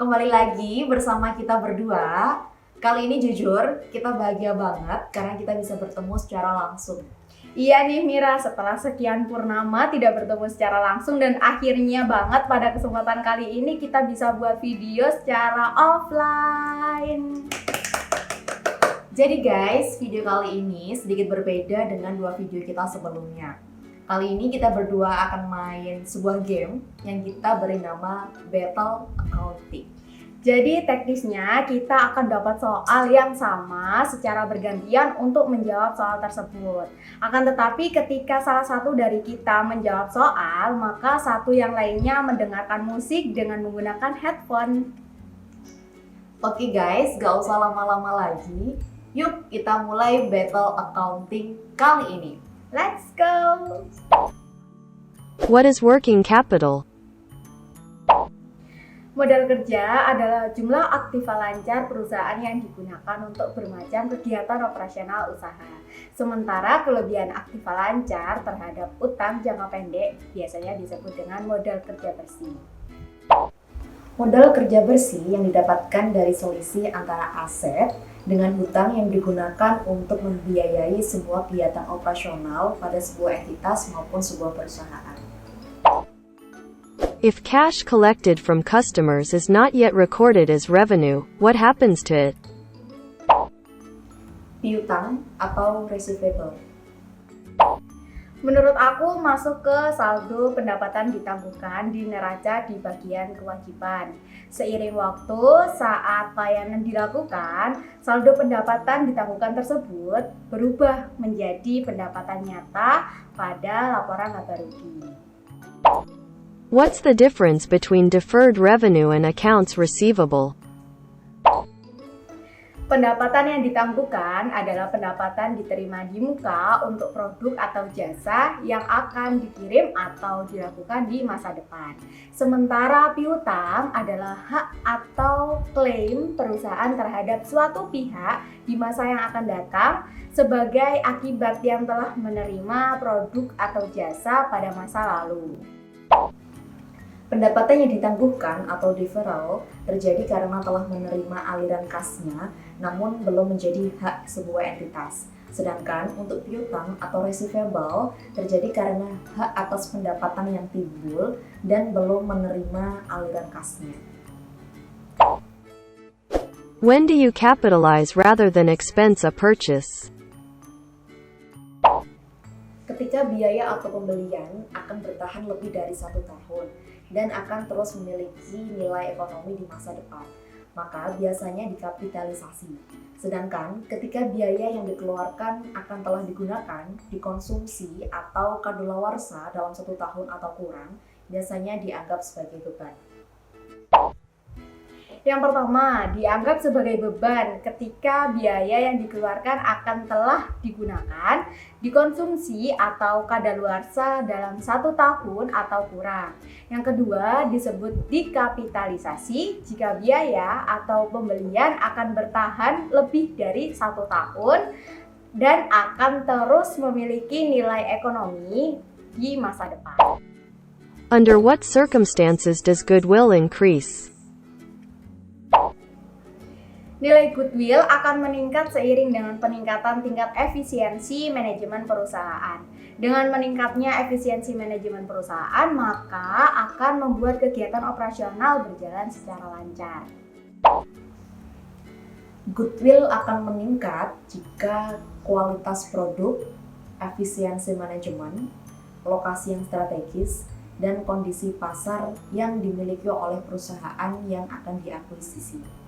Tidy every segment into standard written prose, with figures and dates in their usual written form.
Kembali lagi bersama kita berdua. Kali ini jujur, kita bahagia banget karena kita bisa bertemu secara langsung. Iya nih Mira, setelah sekian purnama tidak bertemu secara langsung dan akhirnya banget pada kesempatan kali ini kita bisa buat video secara offline. Jadi guys, video kali ini sedikit berbeda dengan dua video kita sebelumnya. Kali ini kita berdua akan main sebuah game yang kita beri nama Battle Accounting. Jadi teknisnya kita akan dapat soal yang sama secara bergantian untuk menjawab soal tersebut. Akan tetapi ketika salah satu dari kita menjawab soal, maka satu yang lainnya mendengarkan musik dengan menggunakan headphone. Oke guys, gak usah lama-lama lagi. Yuk kita mulai Battle Accounting kali ini. Let's go! What is working capital? Modal kerja adalah jumlah aktiva lancar perusahaan yang digunakan untuk bermacam kegiatan operasional usaha. Sementara kelebihan aktiva lancar terhadap utang jangka pendek biasanya disebut dengan modal kerja bersih. Modal kerja bersih yang didapatkan dari selisih antara aset dengan hutang yang digunakan untuk membiayai semua kegiatan operasional pada sebuah entitas maupun sebuah perusahaan. If cash collected from customers is not yet recorded as revenue, what happens to it? Piutang atau receivable. Menurut aku masuk ke saldo pendapatan ditangguhkan di neraca di bagian kewajiban. Seiring waktu saat layanan dilakukan, saldo pendapatan ditangguhkan tersebut berubah menjadi pendapatan nyata pada laporan laba rugi. What's the difference between deferred revenue and accounts receivable? Pendapatan yang ditangguhkan adalah pendapatan diterima di muka untuk produk atau jasa yang akan dikirim atau dilakukan di masa depan. Sementara piutang adalah hak atau klaim perusahaan terhadap suatu pihak di masa yang akan datang sebagai akibat yang telah menerima produk atau jasa pada masa lalu. Pendapatan yang ditangguhkan atau deferral terjadi karena telah menerima aliran kasnya namun belum menjadi hak sebuah entitas. Sedangkan untuk piutang atau receivable terjadi karena hak atas pendapatan yang timbul dan belum menerima aliran kasnya. When do you capitalize rather than expense a purchase? Ketika biaya atau pembelian akan bertahan lebih dari 1 tahun dan akan terus memiliki nilai ekonomi di masa depan, maka biasanya dikapitalisasi. Sedangkan ketika biaya yang dikeluarkan akan telah digunakan, dikonsumsi atau kadaluarsa dalam 1 tahun atau kurang, biasanya dianggap sebagai beban. Yang pertama, dianggap sebagai beban ketika biaya yang dikeluarkan akan telah digunakan, dikonsumsi atau kadaluarsa dalam 1 tahun atau kurang. Yang kedua, disebut dikapitalisasi jika biaya atau pembelian akan bertahan lebih dari 1 tahun dan akan terus memiliki nilai ekonomi di masa depan. Under what circumstances does goodwill increase? Nilai goodwill akan meningkat seiring dengan peningkatan tingkat efisiensi manajemen perusahaan. Dengan meningkatnya efisiensi manajemen perusahaan, maka akan membuat kegiatan operasional berjalan secara lancar. Goodwill akan meningkat jika kualitas produk, efisiensi manajemen, lokasi yang strategis, dan kondisi pasar yang dimiliki oleh perusahaan yang akan diakuisisi.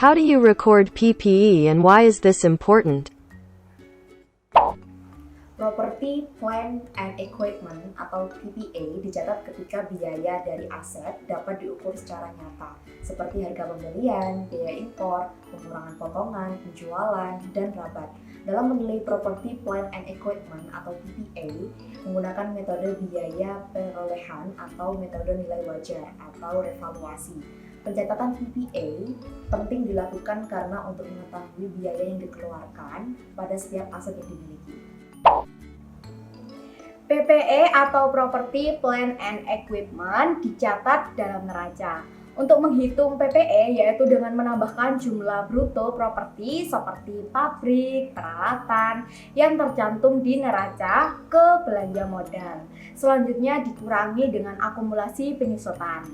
How do you record PPE and why is this important? Property, Plant, and Equipment atau PPA dicatat ketika biaya dari aset dapat diukur secara nyata, seperti harga pembelian, biaya impor, pengurangan potongan, penjualan, dan rabat. Dalam menilai Property, Plant, and Equipment atau PPA, menggunakan metode biaya perolehan atau metode nilai wajar atau revaluasi. Pencatatan PPA penting dilakukan karena untuk mengetahui biaya yang dikeluarkan pada setiap aset yang dimiliki. PPE atau Property, Plant and Equipment dicatat dalam neraca. Untuk menghitung PPE yaitu dengan menambahkan jumlah bruto properti seperti pabrik, peralatan yang tercantum di neraca ke belanja modal. Selanjutnya dikurangi dengan akumulasi penyusutan.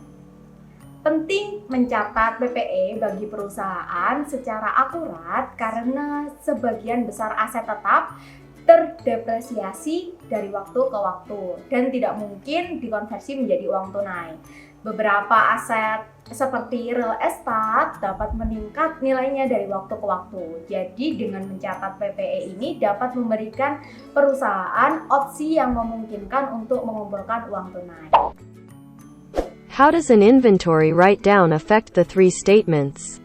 Penting mencatat PPE bagi perusahaan secara akurat karena sebagian besar aset tetap terdepresiasi dari waktu ke waktu dan tidak mungkin dikonversi menjadi uang tunai. Beberapa aset seperti real estate dapat meningkat nilainya dari waktu ke waktu. Jadi dengan mencatat PPE ini dapat memberikan perusahaan opsi yang memungkinkan untuk mengumpulkan uang tunai. How does an inventory write-down affect the three statements?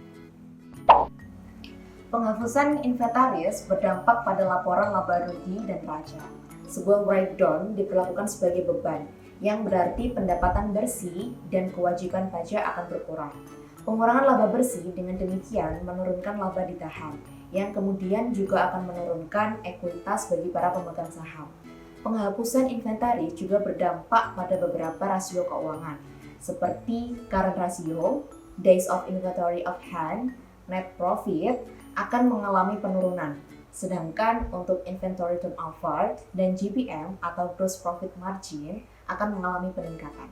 Penghapusan inventaris berdampak pada laporan laba rugi dan neraca. Sebuah write-down diperlakukan sebagai beban, yang berarti pendapatan bersih dan kewajiban pajak akan berkurang. Pengurangan laba bersih dengan demikian menurunkan laba ditahan, yang kemudian juga akan menurunkan ekuitas bagi para pemegang saham. Penghapusan inventaris juga berdampak pada beberapa rasio keuangan, seperti current ratio, days of inventory of hand, net profit, akan mengalami penurunan, sedangkan untuk inventory turnover dan GPM atau gross profit margin akan mengalami peningkatan.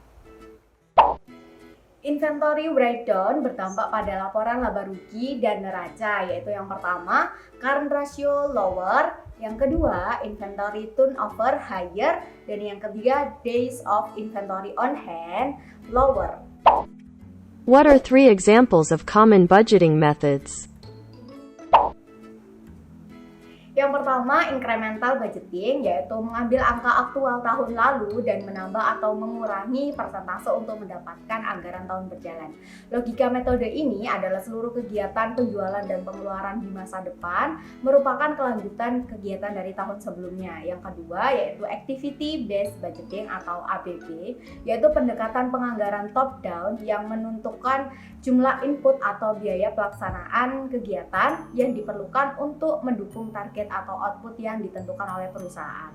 Inventory write-down berdampak pada laporan laba rugi dan neraca, yaitu yang pertama, current ratio lower, yang kedua, inventory turnover higher, dan yang ketiga, days of inventory on hand lower. What are three examples of common budgeting methods? Yang pertama, incremental budgeting, yaitu mengambil angka aktual tahun lalu dan menambah atau mengurangi persentase untuk mendapatkan anggaran tahun berjalan. Logika metode ini adalah seluruh kegiatan penjualan dan pengeluaran di masa depan merupakan kelanjutan kegiatan dari tahun sebelumnya. Yang kedua, yaitu activity based budgeting atau ABB, yaitu pendekatan penganggaran top down yang menentukan jumlah input atau biaya pelaksanaan kegiatan yang diperlukan untuk mendukung target atau output yang ditentukan oleh perusahaan.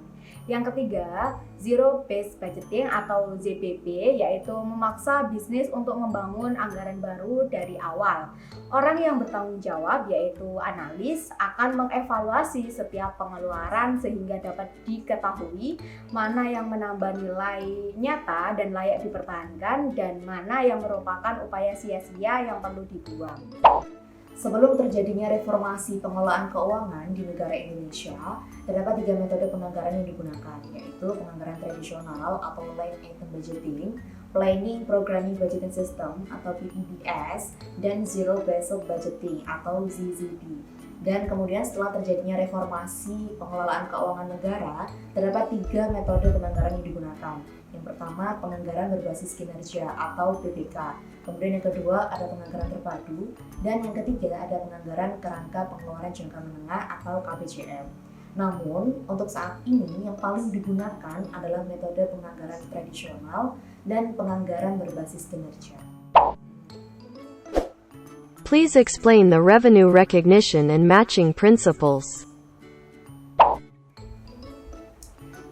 Yang ketiga, zero based budgeting atau ZBB, yaitu memaksa bisnis untuk membangun anggaran baru dari awal. Orang yang bertanggung jawab, yaitu analis, akan mengevaluasi setiap pengeluaran sehingga dapat diketahui mana yang menambah nilai nyata dan layak dipertahankan dan mana yang merupakan upaya sia-sia yang perlu dibuang. Sebelum terjadinya reformasi pengelolaan keuangan di negara Indonesia, terdapat 3 metode penganggaran yang digunakan, yaitu penganggaran tradisional atau line item budgeting, planning programming budgeting system atau PPBS, dan zero based budgeting atau ZZB. Dan kemudian setelah terjadinya reformasi pengelolaan keuangan negara, terdapat 3 metode penganggaran yang digunakan. Yang pertama, penganggaran berbasis kinerja atau PBK. Kemudian yang kedua ada penganggaran terpadu, dan yang ketiga ada penganggaran kerangka pengeluaran jangka menengah atau KPJM. Namun untuk saat ini yang paling digunakan adalah metode penganggaran tradisional dan penganggaran berbasis kinerja. Please explain the revenue recognition and matching principles.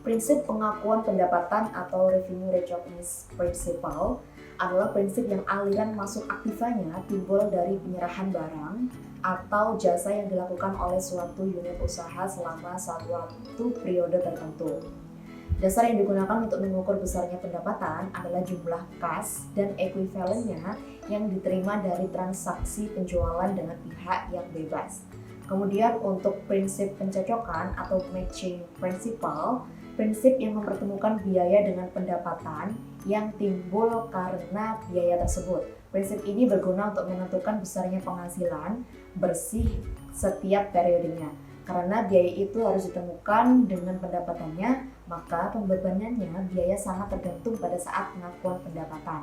Prinsip pengakuan pendapatan atau revenue recognition principle adalah prinsip yang aliran masuk aktivanya timbul dari penyerahan barang atau jasa yang dilakukan oleh suatu unit usaha selama suatu periode tertentu. Dasar yang digunakan untuk mengukur besarnya pendapatan adalah jumlah kas dan ekuivalennya yang diterima dari transaksi penjualan dengan pihak yang bebas. Kemudian untuk prinsip pencocokan atau matching principle, prinsip yang mempertemukan biaya dengan pendapatan yang timbul karena biaya tersebut. Prinsip ini berguna untuk menentukan besarnya penghasilan bersih setiap periodenya. Karena biaya itu harus ditemukan dengan pendapatannya, maka pembebanannya biaya sangat tergantung pada saat pengakuan pendapatan.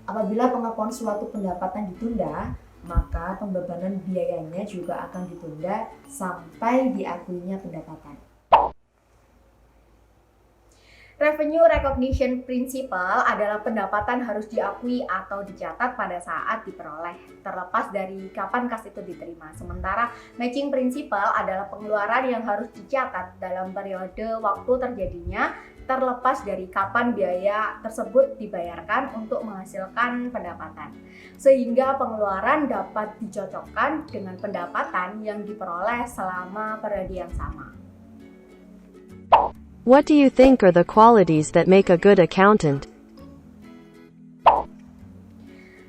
Apabila pengakuan suatu pendapatan ditunda, maka pembebanan biayanya juga akan ditunda sampai diakuinya pendapatan. Revenue recognition principle adalah pendapatan harus diakui atau dicatat pada saat diperoleh, terlepas dari kapan kas itu diterima. Sementara matching principle adalah pengeluaran yang harus dicatat dalam periode waktu terjadinya terlepas dari kapan biaya tersebut dibayarkan untuk menghasilkan pendapatan. Sehingga pengeluaran dapat dicocokkan dengan pendapatan yang diperoleh selama periode yang sama. What do you think are the qualities that make a good accountant?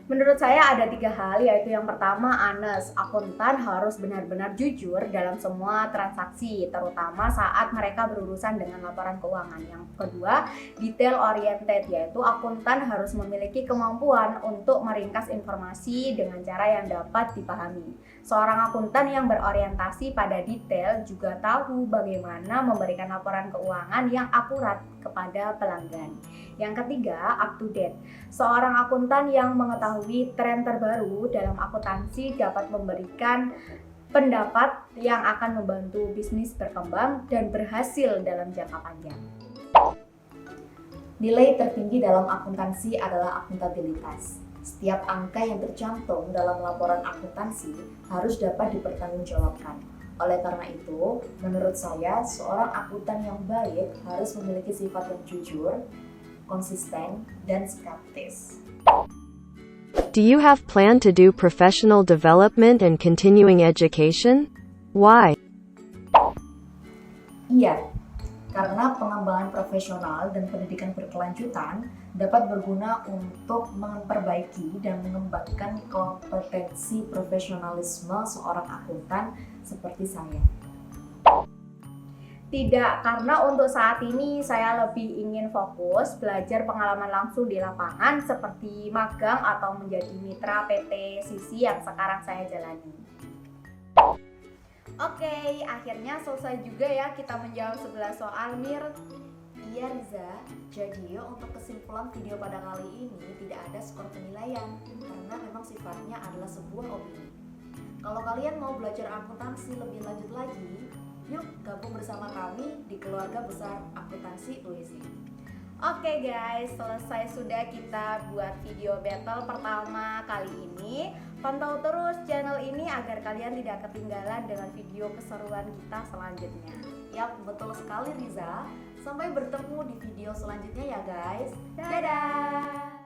Menurut saya ada 3 hal, yaitu yang pertama honest. Akuntan harus benar-benar jujur dalam semua transaksi, terutama saat mereka berurusan dengan laporan keuangan. Yang kedua, detail oriented, yaitu akuntan harus memiliki kemampuan untuk meringkas informasi dengan cara yang dapat dipahami. Seorang akuntan yang berorientasi pada detail juga tahu bagaimana memberikan laporan keuangan yang akurat kepada pelanggan. Yang ketiga, up to date. Seorang akuntan yang mengetahui tren terbaru dalam akuntansi dapat memberikan pendapat yang akan membantu bisnis berkembang dan berhasil dalam jangka panjang. Nilai tertinggi dalam akuntansi adalah akuntabilitas. Setiap angka yang tercantum dalam laporan akuntansi harus dapat dipertanggungjawabkan. Oleh karena itu, menurut saya, seorang akuntan yang baik harus memiliki sifat yang jujur, konsisten, dan skeptis. Do you have plan to do professional development and continuing education? Why? Iya, karena pengembangan profesional dan pendidikan berkelanjutan dapat berguna untuk memperbaiki dan mengembangkan kompetensi profesionalisme seorang akuntan seperti saya. Tidak, karena untuk saat ini saya lebih ingin fokus belajar pengalaman langsung di lapangan seperti magang atau menjadi mitra PT Sisi yang sekarang saya jalani. Oke, akhirnya selesai juga ya kita menjawab 11 soal, Mir. Iya Riza, jadi untuk kesimpulan video pada kali ini tidak ada skor penilaian karena memang sifatnya adalah sebuah opini. Kalau kalian mau belajar akuntansi lebih lanjut lagi, yuk gabung bersama kami di keluarga besar akuntansi UISI. Oke guys, selesai sudah kita buat video battle pertama kali ini. Pantau terus channel ini agar kalian tidak ketinggalan dengan video keseruan kita selanjutnya. Yap, betul sekali Riza. Sampai bertemu di video selanjutnya ya guys. Dadah!